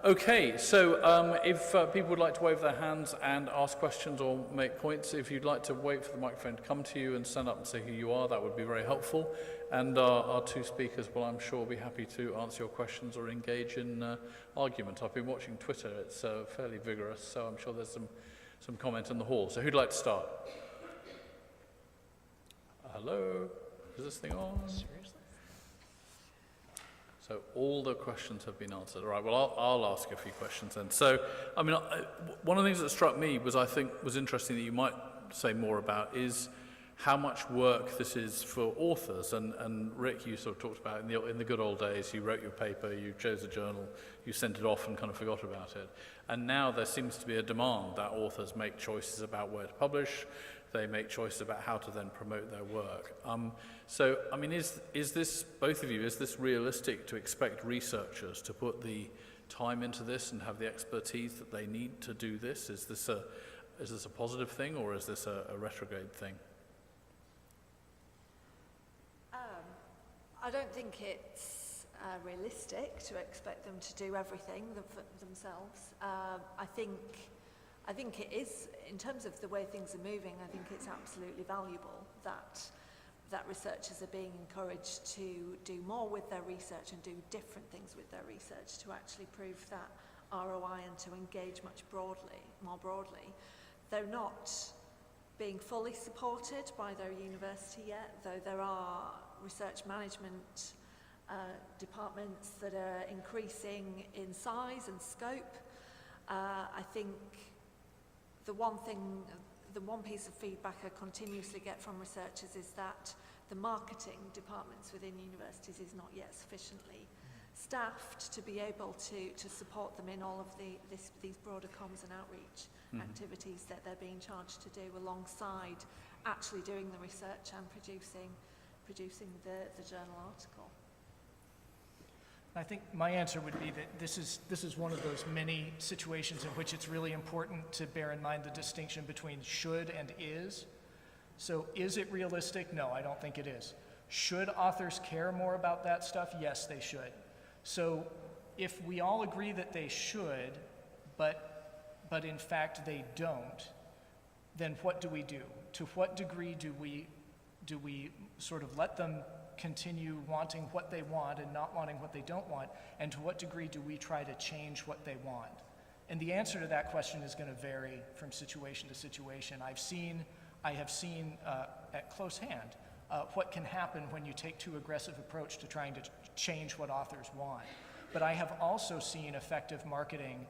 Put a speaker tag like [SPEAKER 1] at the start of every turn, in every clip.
[SPEAKER 1] Okay, so if people would like to wave their hands and ask questions or make points, if you'd like to wait for the microphone to come to you and stand up and say who you are, that would be very helpful. And our two speakers will, I'm sure, be happy to answer your questions or engage in argument. I've been watching Twitter, it's fairly vigorous, so I'm sure there's some comment in the hall. So who'd like to start? Hello? Is this thing on? Seriously? So all the questions have been answered. All right, well, I'll ask a few questions then. So, I mean, one of the things that struck me was, I think, was interesting that you might say more about is how much work this is for authors. And Rick, you sort of talked about in the good old days, you wrote your paper, you chose a journal, you sent it off and kind of forgot about it. And now there seems to be a demand that authors make choices about where to publish. They make choices about how to then promote their work. So, I mean, is this, both of you, is this realistic to expect researchers to put the time into this and have the expertise that they need to do this? Is this a positive thing, or is this a retrograde thing?
[SPEAKER 2] I don't think it's realistic to expect them to do everything themselves. I think it is, in terms of the way things are moving, I think it's absolutely valuable that researchers are being encouraged to do more with their research and do different things with their research to actually prove that ROI and to engage more broadly. They're not being fully supported by their university yet, though there are research management departments that are increasing in size and scope. I think the one piece of feedback I continuously get from researchers is that the marketing departments within universities is not yet sufficiently staffed to be able to support them in all of these broader comms and outreach activities that they're being charged to do, alongside actually doing the research and producing the journal article.
[SPEAKER 3] I think my answer would be that this is one of those many situations in which it's really important to bear in mind the distinction between should and is. So is it realistic? No, I don't think it is. Should authors care more about that stuff? Yes, they should. So if we all agree that they should, but in fact they don't, then what do we do? To what degree do we sort of let them continue wanting what they want and not wanting what they don't want, and to what degree do we try to change what they want? And the answer to that question is going to vary from situation to situation. I have seen at close hand what can happen when you take too aggressive approach to trying to change what authors want. But I have also seen effective marketing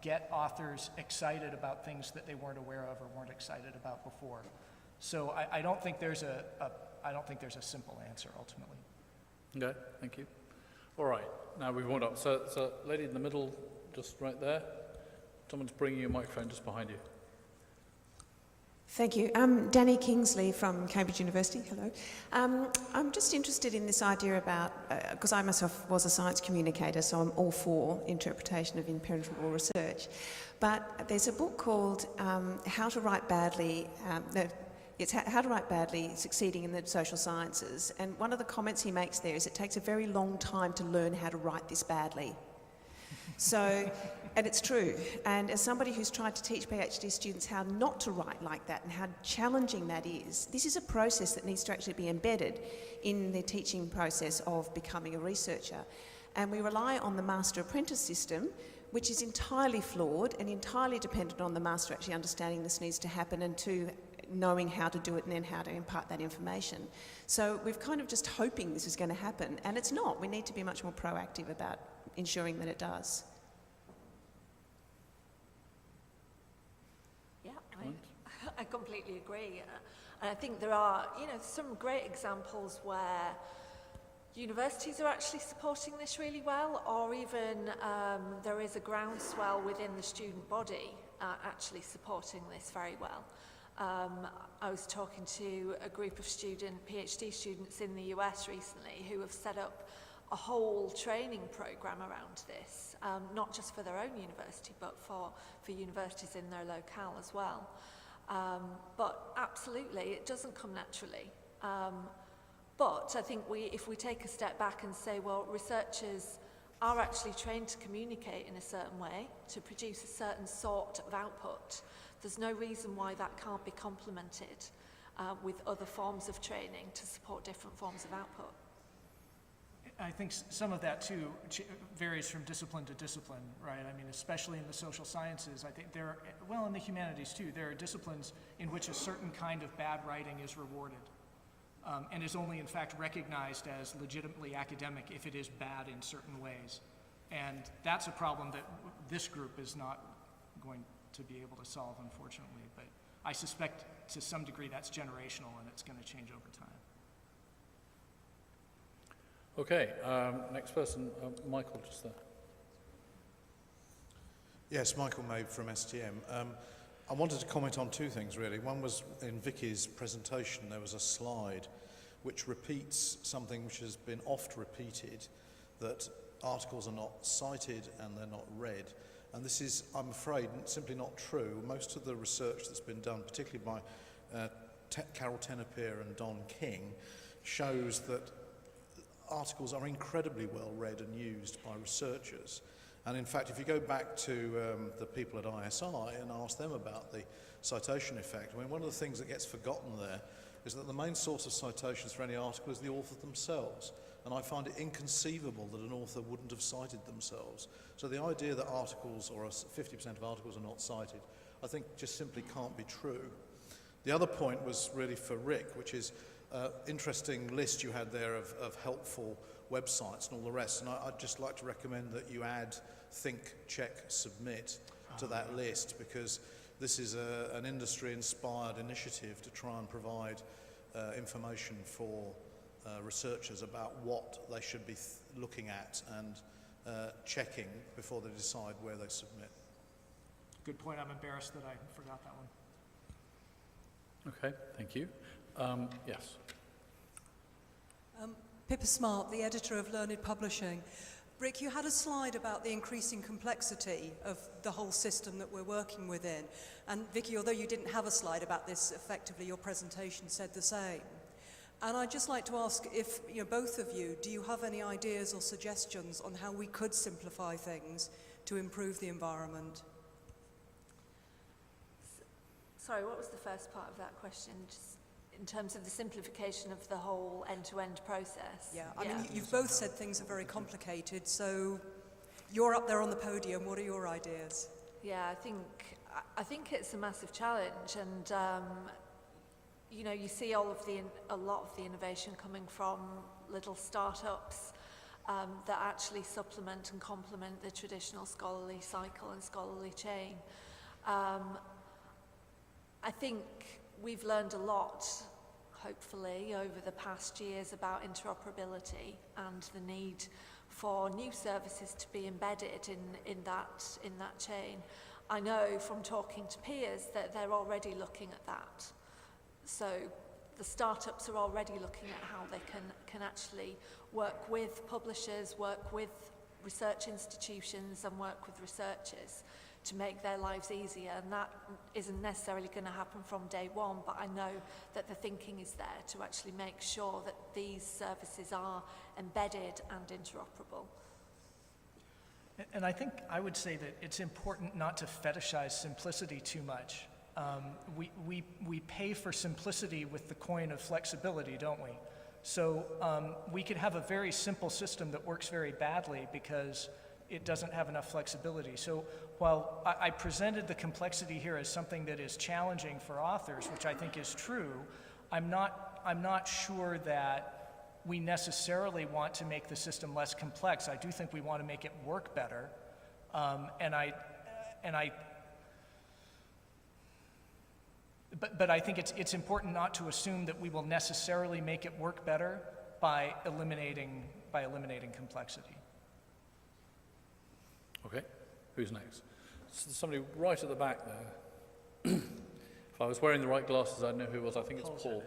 [SPEAKER 3] get authors excited about things that they weren't aware of or weren't excited about before. So I don't think there's a simple answer ultimately.
[SPEAKER 1] Okay, thank you. All right, now we've warmed up. So lady in the middle, just right there. Someone's bringing you a microphone just behind you.
[SPEAKER 4] Thank you. I'm Danny Kingsley from Cambridge University. Hello. I'm just interested in this idea about, because I myself was a science communicator, so I'm all for interpretation of impenetrable research. But there's a book called How to Write Badly. It's How to Write Badly, Succeeding in the Social Sciences. And one of the comments he makes there is it takes a very long time to learn how to write this badly. So, and it's true. And as somebody who's tried to teach PhD students how not to write like that and how challenging that is, this is a process that needs to actually be embedded in the teaching process of becoming a researcher. And we rely on the master-apprentice system, which is entirely flawed and entirely dependent on the master actually understanding this needs to happen and to knowing how to do it and then how to impart that information. So we're kind of just hoping this is going to happen, and it's not. We need to be much more proactive about ensuring that it does.
[SPEAKER 2] Yeah, I completely agree. And I think there are, some great examples where universities are actually supporting this really well, or even there is a groundswell within the student body actually supporting this very well. I was talking to a group of PhD students in the US recently who have set up a whole training program around this, not just for their own university, but for universities in their locale as well. But absolutely, it doesn't come naturally. But I think if we take a step back and say, well, researchers are actually trained to communicate in a certain way, to produce a certain sort of output, there's no reason why that can't be complemented with other forms of training to support different forms of output.
[SPEAKER 3] I think some of that too varies from discipline to discipline, right? I mean, especially in the social sciences, I think well, in the humanities too, there are disciplines in which a certain kind of bad writing is rewarded and is only in fact recognized as legitimately academic if it is bad in certain ways. And that's a problem that this group is not going to be able to solve, unfortunately. But I suspect to some degree that's generational and it's going to change over time.
[SPEAKER 1] Okay, next person, Michael, just there.
[SPEAKER 5] Yes, Michael Mabe from STM. I wanted to comment on two things, really. One was in Vicky's presentation, there was a slide which repeats something which has been oft repeated, that articles are not cited and they're not read. And this is, I'm afraid, simply not true. Most of the research that's been done, particularly by Carol Tenopir and Don King, shows that articles are incredibly well read and used by researchers. And in fact, if you go back to the people at ISI and ask them about the citation effect, I mean, one of the things that gets forgotten there is that the main source of citations for any article is the author themselves. And I find it inconceivable that an author wouldn't have cited themselves. So the idea that articles, or 50% of articles, are not cited, I think just simply can't be true. The other point was really for Rick, which is interesting list you had there of helpful websites and all the rest. And I'd just like to recommend that you add Think, Check, Submit to that list, because this is an industry-inspired initiative to try and provide information for researchers about what they should be looking at and checking before they decide where they submit.
[SPEAKER 3] Good point. I'm embarrassed that I forgot that one.
[SPEAKER 1] Okay, thank you. Yes.
[SPEAKER 6] Pippa Smart, the editor of Learned Publishing. Rick, you had a slide about the increasing complexity of the whole system that we're working within. And Vicky, although you didn't have a slide about this, effectively your presentation said the same. And I'd just like to ask if, both of you, do you have any ideas or suggestions on how we could simplify things to improve the environment?
[SPEAKER 2] Sorry, what was the first part of that question? Just in terms of the simplification of the whole end-to-end process?
[SPEAKER 6] Yeah, I mean, you've both said things are very complicated, so you're up there on the podium. What are your ideas?
[SPEAKER 2] Yeah, I think it's a massive challenge, and you see a lot of the innovation coming from little startups that actually supplement and complement the traditional scholarly cycle and scholarly chain. I think we've learned a lot, hopefully, over the past years about interoperability and the need for new services to be embedded in that chain. I know from talking to peers that they're already looking at that. So the startups are already looking at how they can actually work with publishers, work with research institutions, and work with researchers to make their lives easier. And that isn't necessarily going to happen from day one, but I know that the thinking is there to actually make sure that these services are embedded and interoperable.
[SPEAKER 3] And I think I would say that it's important not to fetishize simplicity too much. We pay for simplicity with the coin of flexibility, don't we? So we could have a very simple system that works very badly because it doesn't have enough flexibility. So while I presented the complexity here as something that is challenging for authors, which I think is true, I'm not sure that we necessarily want to make the system less complex. I do think we want to make it work better, but I think it's important not to assume that we will necessarily make it work better by eliminating complexity.
[SPEAKER 1] Okay, who's next? Somebody right at the back there. If I was wearing the right glasses, I'd know who it was. I think it's Paul.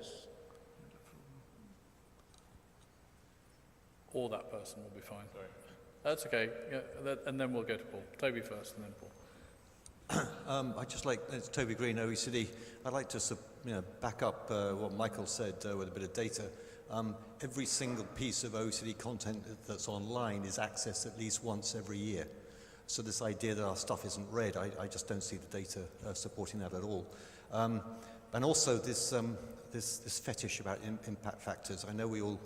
[SPEAKER 1] Or that person will be fine. Sorry. That's okay. Yeah, and then we'll go to Paul. Toby first, and then Paul.
[SPEAKER 7] I'd just like, it's Toby Green, OECD. I'd like to back up what Michael said with a bit of data. every single piece of OECD content that's online is accessed at least once every year. So this idea that our stuff isn't read, I just don't see the data supporting that at all. And also this fetish about impact factors. I know we all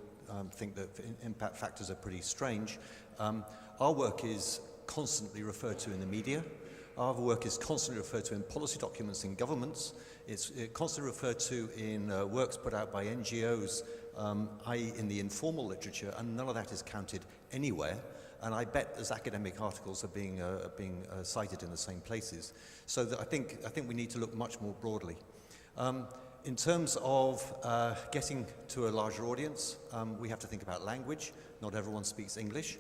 [SPEAKER 7] think that impact factors are pretty strange. Our work is constantly referred to in the media. Our work is constantly referred to in policy documents in governments. It's constantly referred to in works put out by NGOs, i.e. in the informal literature, and none of that is counted anywhere. And I bet as academic articles are being cited in the same places. So that I think we need to look much more broadly. In terms of getting to a larger audience, we have to think about language. Not everyone speaks English.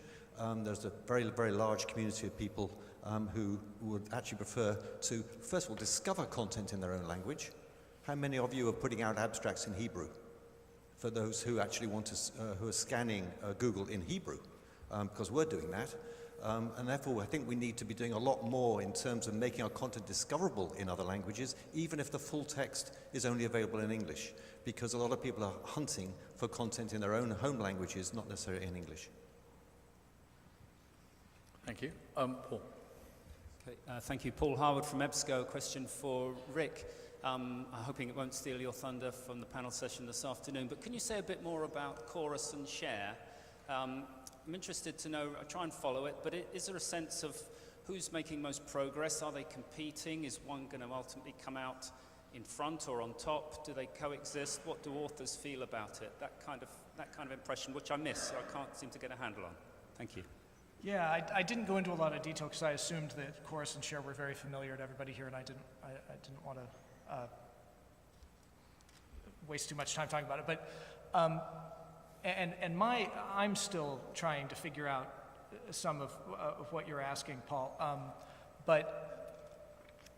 [SPEAKER 7] There's a very, very large community of people who would actually prefer to, first of all, discover content in their own language. How many of you are putting out abstracts in Hebrew? For those who actually want to, who are scanning Google in Hebrew, because we're doing that. And therefore, I think we need to be doing a lot more in terms of making our content discoverable in other languages, even if the full text is only available in English, because a lot of people are hunting for content in their own home languages, not necessarily in English.
[SPEAKER 1] Thank you. Paul.
[SPEAKER 8] Okay, thank you. Paul Harwood from EBSCO. A question for Rick. I'm hoping it won't steal your thunder from the panel session this afternoon, but can you say a bit more about Chorus and Share? I'm interested to know, I try and follow it, but is there a sense of who's making most progress? Are they competing? Is one going to ultimately come out in front or on top? Do they coexist? What do authors feel about it? That kind of impression, which I miss, so I can't seem to get a handle on. Thank you.
[SPEAKER 3] Yeah, I didn't go into a lot of detail because I assumed that Chorus and Share were very familiar to everybody here, and I didn't want to waste too much time talking about it. But I'm still trying to figure out some of what you're asking, Paul.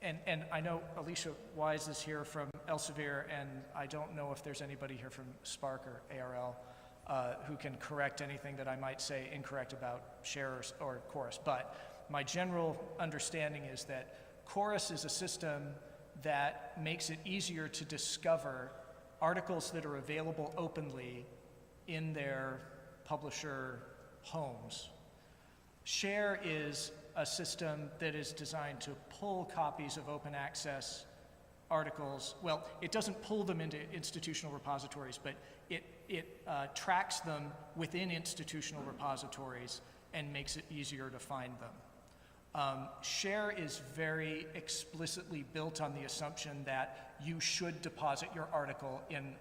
[SPEAKER 3] And I know Alicia Wise is here from Elsevier, and I don't know if there's anybody here from Spark or ARL who can correct anything that I might say incorrect about Share or Chorus. But my general understanding is that Chorus is a system that makes it easier to discover articles that are available openly in their publisher homes. Share is a system that is designed to pull copies of open access articles. Well, it doesn't pull them into institutional repositories, but it tracks them within institutional repositories and makes it easier to find them. Share is very explicitly built on the assumption that you should deposit your article in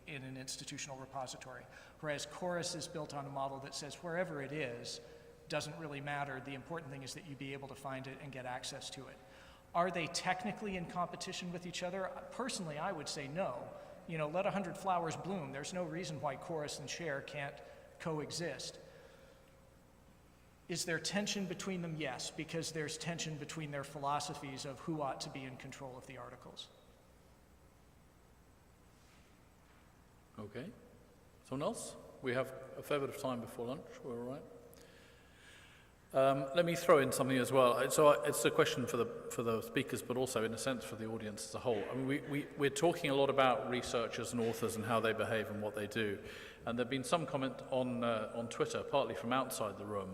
[SPEAKER 3] an institutional repository, whereas Chorus is built on a model that says wherever it is, doesn't really matter. The important thing is that you be able to find it and get access to it. Are they technically in competition with each other? Personally, I would say no. You know, let 100 flowers bloom. There's no reason why Chorus and Share can't coexist. Is there tension between them? Yes, because there's tension between their philosophies of who ought to be in control of the articles.
[SPEAKER 1] Okay. Someone else? We have a fair bit of time before lunch. We're all right. Let me throw in something as well. So it's a question for the speakers, but also in a sense for the audience as a whole. I mean, we're talking a lot about researchers and authors and how they behave and what they do. And there've been some comment on Twitter, partly from outside the room,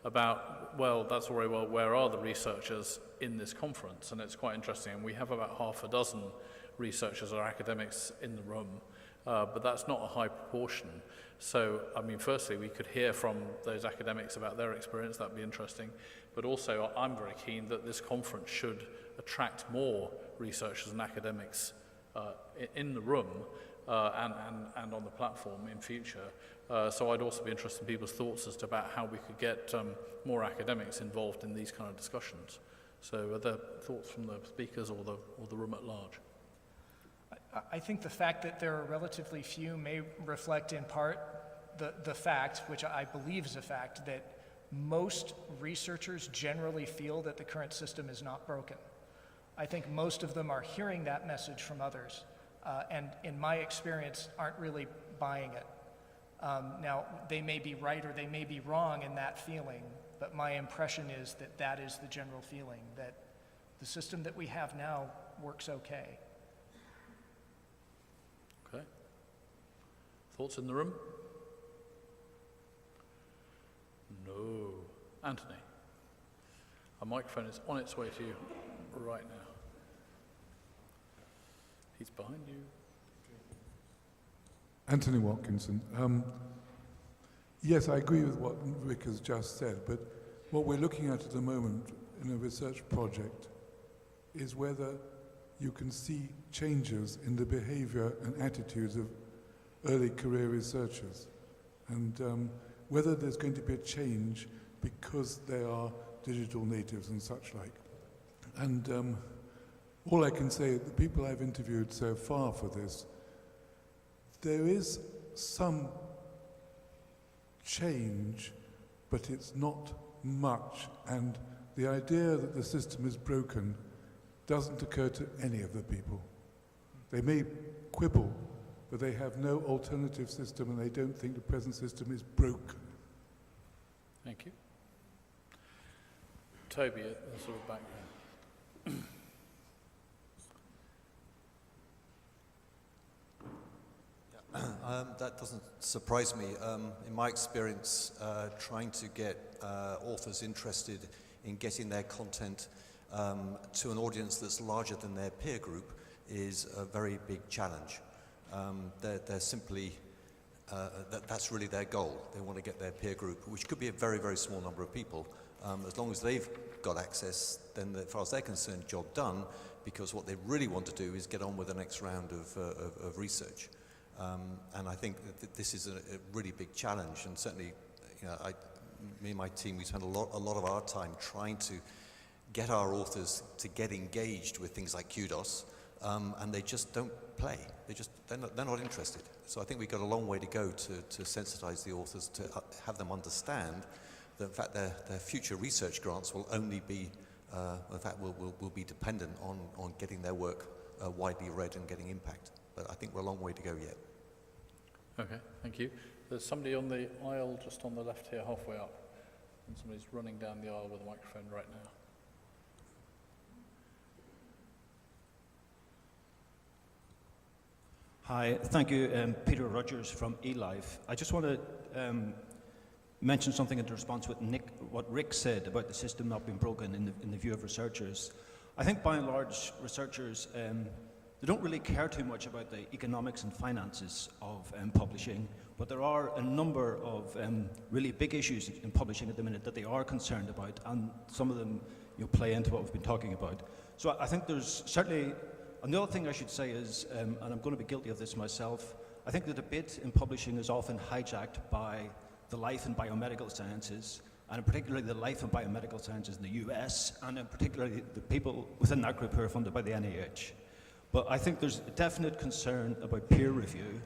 [SPEAKER 1] about, well, that's all very well, where are the researchers in this conference? And it's quite interesting. And we have about half a dozen researchers or academics in the room, but that's not a high proportion. So, I mean, firstly, we could hear from those academics about their experience. That'd be interesting. But also, I'm very keen that this conference should attract more researchers and academics in the room and on the platform in future. So I'd also be interested in people's thoughts as to about how we could get more academics involved in these kind of discussions. So are there thoughts from the speakers or the room at large?
[SPEAKER 3] I think the fact that there are relatively few may reflect in part the fact, which I believe is a fact, that most researchers generally feel that the current system is not broken. I think most of them are hearing that message from others, and in my experience aren't really buying it. Now, they may be right or they may be wrong in that feeling, but my impression is that that is the general feeling, that the system that we have now works okay.
[SPEAKER 1] Okay. Thoughts in the room? No. Anthony, a microphone is on its way to you right now. He's behind you.
[SPEAKER 9] Anthony Watkinson. Yes, I agree with what Rick has just said, but what we're looking at the moment in a research project is whether you can see changes in the behavior and attitudes of early career researchers, and whether there's going to be a change because they are digital natives and such like. And all I can say, the people I've interviewed so far for this, there is some change, but it's not much, and the idea that the system is broken doesn't occur to any of the people. They may quibble, but they have no alternative system, and they don't think the present system is broken.
[SPEAKER 1] Thank you. Toby, at the sort of back there.
[SPEAKER 7] That doesn't surprise me. In my experience, trying to get authors interested in getting their content to an audience that's larger than their peer group is a very big challenge. They're simply, that's really their goal. They want to get their peer group, which could be a very, very small number of people. As long as they've got access, then as far as they're concerned, job done, because what they really want to do is get on with the next round of research. And I think that this is a really big challenge, and certainly, you know, me and my team, we spend a lot of our time trying to get our authors to get engaged with things like Kudos, and they just don't play. They're not interested. So I think we've got a long way to go to sensitize the authors, to have them understand that in fact their future research grants will only be, in fact, will be dependent on getting their work widely read and getting impact. But I think we're a long way to go yet.
[SPEAKER 1] Okay, thank you. There's somebody on the aisle just on the left here, halfway up, and somebody's running down the aisle with a microphone right now.
[SPEAKER 10] Hi, thank you. Peter Rogers from eLife. I just want to mention something in response to what Rick said about the system not being broken in the view of researchers. I think by and large, researchers they don't really care too much about the economics and finances of publishing, but there are a number of really big issues in publishing at the minute that they are concerned about, and some of them play into what we've been talking about. So I think there's certainly, and the other thing I should say is, and I'm going to be guilty of this myself, I think the debate in publishing is often hijacked by the life and biomedical sciences, and particularly the life and biomedical sciences in the US, and in particularly the people within that group who are funded by the NIH. But I think there's a definite concern about peer review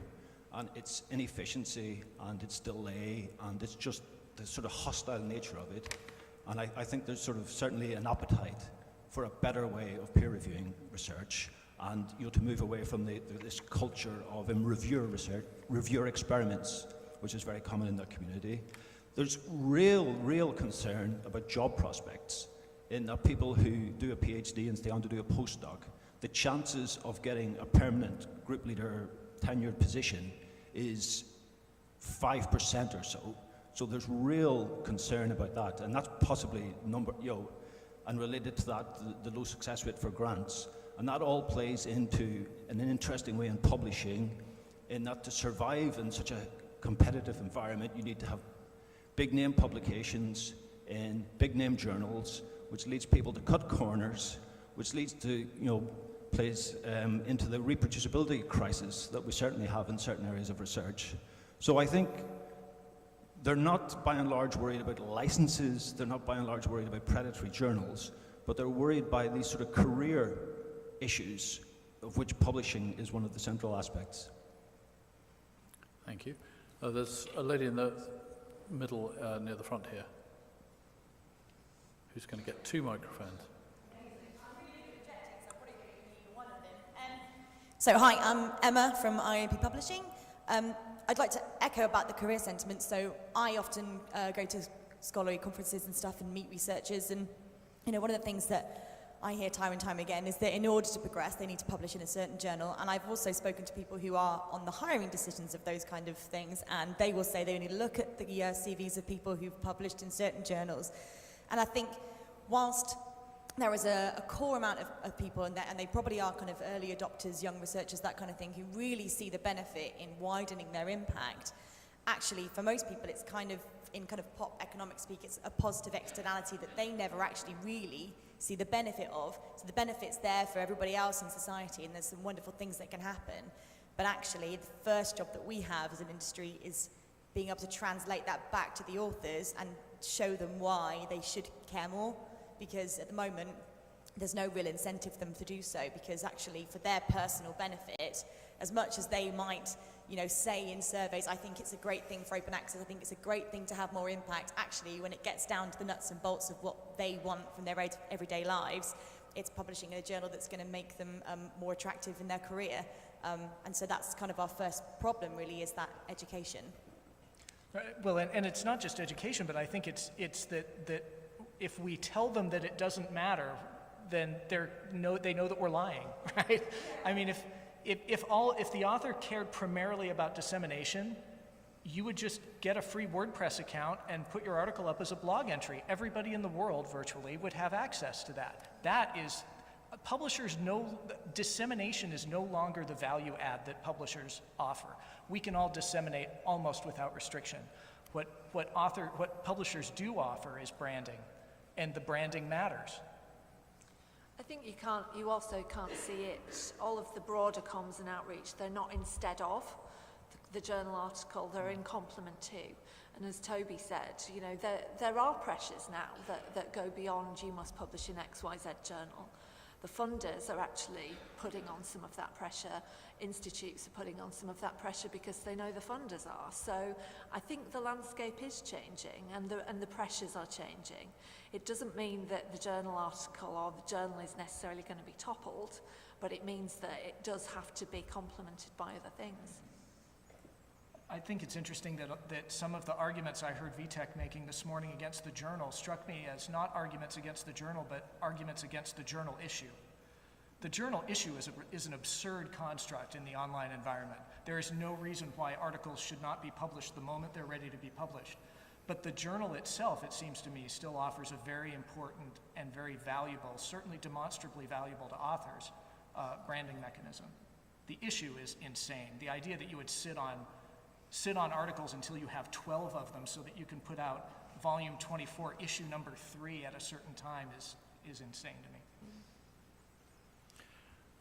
[SPEAKER 10] and its inefficiency and its delay and it's just the sort of hostile nature of it. And I think there's sort of certainly an appetite for a better way of peer reviewing research and to move away from this culture of reviewer experiments, which is very common in that community. There's real concern about job prospects in that people who do a PhD and stay on to do a postdoc, the chances of getting a permanent group leader tenured position is 5% or so. So there's real concern about that, and that's possibly and related to that, the low success rate for grants. And that all plays into an interesting way in publishing, in that to survive in such a competitive environment, you need to have big name publications in big name journals, which leads people to cut corners, which leads to, plays into the reproducibility crisis that we certainly have in certain areas of research. So I think they're not by and large worried about licenses, they're not by and large worried about predatory journals, but they're worried by these sort of career issues, of which publishing is one of the central aspects.
[SPEAKER 1] Thank you. There's a lady in the middle near the front here who's going to get 2 microphones.
[SPEAKER 11] So hi, I'm Emma from IOP Publishing. I'd like to echo about the career sentiment. So I often go to scholarly conferences and stuff and meet researchers, and one of the things that I hear time and time again is that in order to progress, they need to publish in a certain journal. And I've also spoken to people who are on the hiring decisions of those kind of things, and they will say they only look at the CVs of people who've published in certain journals. And I think whilst there is a core amount of people, and they probably are kind of early adopters, young researchers, that kind of thing, who really see the benefit in widening their impact, actually, for most people, it's kind of, in kind of pop economic speak, it's a positive externality that they never actually really see the benefit of. So the benefit's there for everybody else in society, and there's some wonderful things that can happen. But actually, the first job that we have as an industry is being able to translate that back to the authors and show them why they should care more, because at the moment there's no real incentive for them to do so, because actually for their personal benefit, as much as they might say in surveys, I think it's a great thing for open access, I think it's a great thing to have more impact, actually when it gets down to the nuts and bolts of what they want from their everyday lives, it's publishing in a journal that's going to make them more attractive in their career. And so that's kind of our first problem, really, is that education.
[SPEAKER 3] Well, and it's not just education, but I think it's that if we tell them that it doesn't matter, then they know that we're lying, right? I mean, if the author cared primarily about dissemination, you would just get a free WordPress account and put your article up as a blog entry. Everybody in the world virtually would have access to that. That is, dissemination is no longer the value add that publishers offer. We can all disseminate almost without restriction. What publishers do offer is branding, and the branding matters.
[SPEAKER 2] I think you also can't see it, all of the broader comms and outreach, they're not instead of the journal article, they're in complement to. And as Toby said, there are pressures now that go beyond you must publish in XYZ journal. The funders are actually putting on some of that pressure. Institutes are putting on some of that pressure because they know the funders are. So I think the landscape is changing and the pressures are changing. It doesn't mean that the journal article or the journal is necessarily going to be toppled, but it means that it does have to be complemented by other things.
[SPEAKER 3] I think it's interesting that some of the arguments I heard VTech making this morning against the journal struck me as not arguments against the journal, but arguments against the journal issue. The journal issue is an absurd construct in the online environment. There is no reason why articles should not be published the moment they're ready to be published. But the journal itself, it seems to me, still offers a very important and very valuable, certainly demonstrably valuable to authors, branding mechanism. The issue is insane. The idea that you would sit on articles until you have 12 of them so that you can put out volume 24, issue number 3 at a certain time is insane to me.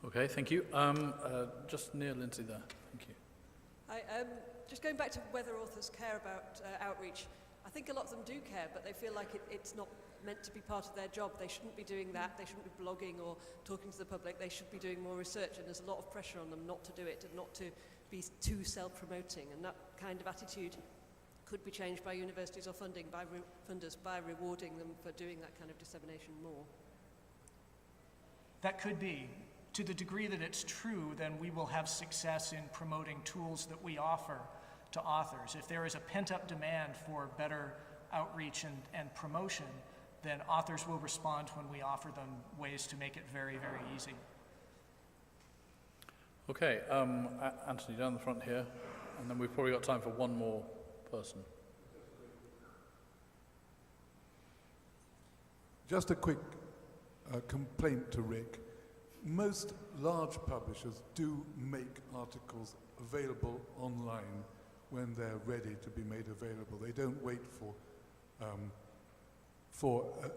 [SPEAKER 1] Okay, thank you. Just near Lindsay there. Thank you.
[SPEAKER 12] Just going back to whether authors care about outreach, I think a lot of them do care, but they feel like it's not meant to be part of their job. They shouldn't be doing that. They shouldn't be blogging or talking to the public. They should be doing more research, and there's a lot of pressure on them not to do it and not to be too self-promoting, and that kind of attitude could be changed by universities or funders by rewarding them for doing that kind of dissemination more.
[SPEAKER 3] That could be. To the degree that it's true, then we will have success in promoting tools that we offer to authors. If there is a pent-up demand for better outreach and promotion, then authors will respond when we offer them ways to make it very, very easy.
[SPEAKER 1] Okay, Anthony, down the front here, and then we've probably got time for one more person.
[SPEAKER 9] Just a quick complaint to Rick. Most large publishers do make articles available online when they're ready to be made available. They don't wait for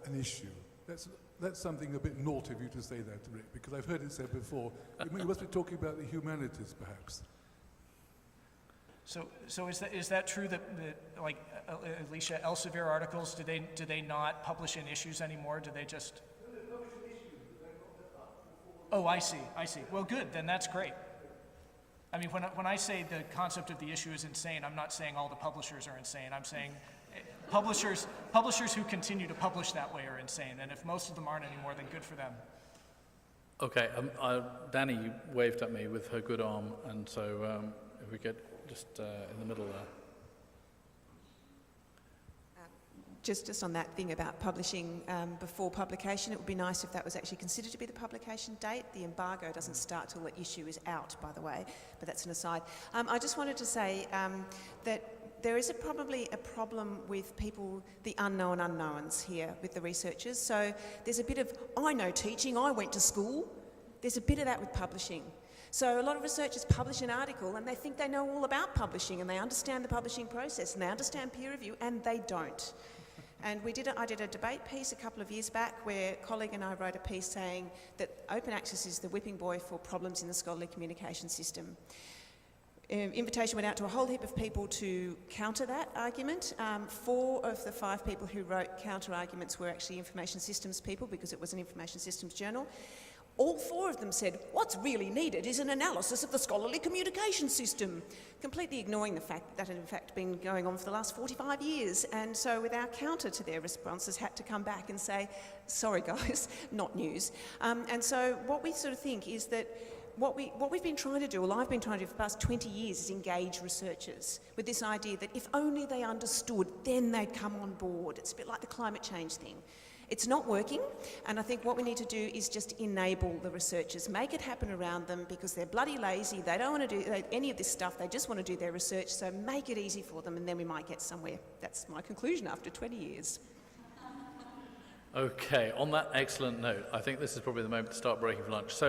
[SPEAKER 9] an issue. That's something a bit naughty of you to say that, Rick, because I've heard it said before. You must be talking about the humanities, perhaps.
[SPEAKER 3] So is that true that like Alicia, Elsevier articles, do they not publish in issues anymore? Do they just? Oh, I see. Well, good. Then that's great. I mean, when I say the concept of the issue is insane, I'm not saying all the publishers are insane. I'm saying publishers who continue to publish that way are insane. And if most of them aren't anymore, then good for them.
[SPEAKER 1] Okay, Danny waved at me with her good arm, and so if we get just in the middle there.
[SPEAKER 4] Just on that thing about publishing before publication, it would be nice if that was actually considered to be the publication date. The embargo doesn't start till the issue is out, by the way, but that's an aside. I just wanted to say that there is probably a problem with people, the unknown unknowns here with the researchers. So there's a bit of, I know teaching, I went to school. There's a bit of that with publishing. So a lot of researchers publish an article and they think they know all about publishing and they understand the publishing process and they understand peer review, and they don't. And I did a debate piece a couple of years back where a colleague and I wrote a piece saying that open access is the whipping boy for problems in the scholarly communication system. Invitation went out to a whole heap of people to counter that argument. 4 of the 5 people who wrote counter arguments were actually information systems people, because it was an information systems journal. All 4 of them said, what's really needed is an analysis of the scholarly communication system, completely ignoring the fact that had in fact been going on for the last 45 years. And so with our counter to their responses had to come back and say, sorry guys, not news. And so what we sort of think is that what we've been trying to do, or I've been trying to do for the past 20 years, is engage researchers with this idea that if only they understood, then they'd come on board. It's a bit like the climate change thing. It's not working, and I think what we need to do is just enable the researchers, make it happen around them, because they're bloody lazy, they don't want to do any of this stuff, they just want to do their research, so make it easy for them and then we might get somewhere. That's my conclusion after 20 years.
[SPEAKER 1] Okay, on that excellent note, I think this is probably the moment to start breaking for lunch. So